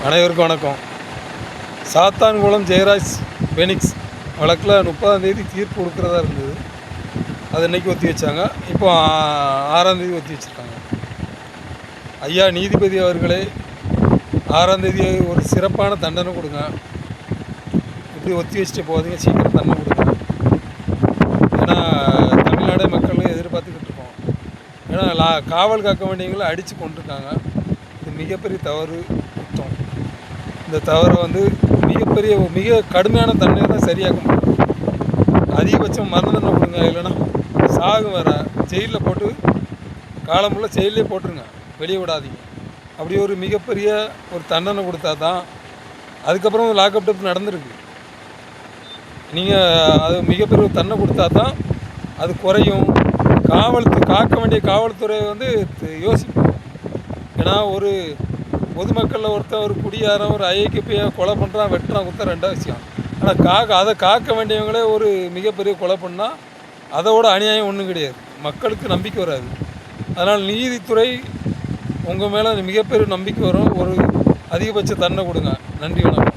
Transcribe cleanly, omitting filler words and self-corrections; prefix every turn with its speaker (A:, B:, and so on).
A: அனைவருக்கும் வணக்கம். சாத்தான்குளம் ஜெயராஜ் பெனிக்ஸ் வழக்கில் 30ஆம் தேதி தீர்ப்பு கொடுக்குறதா இருந்தது. அது இன்றைக்கி ஒத்தி வச்சாங்க. இப்போ 6ஆம் தேதி ஒத்தி வச்சுருக்காங்க. ஐயா நீதிபதி அவர்களே, 6ஆம் தேதி ஒரு சிறப்பான தண்டனை கொடுங்க. இப்படி ஒத்தி வச்சுட்டு போகாதீங்க, சீக்கிரம் தண்டனை கொடுங்க. ஏன்னா தமிழ்நாடு மக்கள் எதிர்பார்த்துக்கிட்டு இருக்கோம். ஏன்னா காவல் காக்க வேண்டியவங்களை அடித்து கொண்டிருக்காங்க. இது மிகப்பெரிய தவறு, குற்றம். இந்த தவறை மிக கடுமையான தண்டனை தான் சரியாக்க முடியும். அதிகபட்சம் மரண தண்டனை கொடுங்க, இல்லைன்னா சாகு வர ஜெயிலில் போட்டு காலமுள்ள ஜெயிலே போட்டுருங்க, வெளியே விடாதீங்க. அப்படி ஒரு மிகப்பெரிய ஒரு தண்டனை கொடுத்தா தான். அதுக்கப்புறம் லாக்அப் டெத் நடந்திருக்கு. நீங்கள் அது மிகப்பெரிய தண்டனை கொடுத்தா தான் அது குறையும். காக்க வேண்டிய காவல்துறை யோசிப்போம். ஏன்னா ஒரு பொதுமக்களில் ஒரு குடியாரம், ஒரு ஐக்கிய கொலை பண்ணுறான், வெட்டுறான், குத்துறான், ரெண்டாவது விஷயம். ஆனால் அதை காக்க வேண்டியவங்களே ஒரு மிகப்பெரிய கொலை பண்ணால் அதோட அநியாயம் ஒன்றும் கிடையாது. மக்களுக்கு நம்பிக்கை வராது. அதனால் நீதித்துறை உங்கள் மேலே மிகப்பெரிய நம்பிக்கை வரும். ஒரு அதிகபட்ச தண்டனை கொடுங்க. நன்றி, வணக்கம்.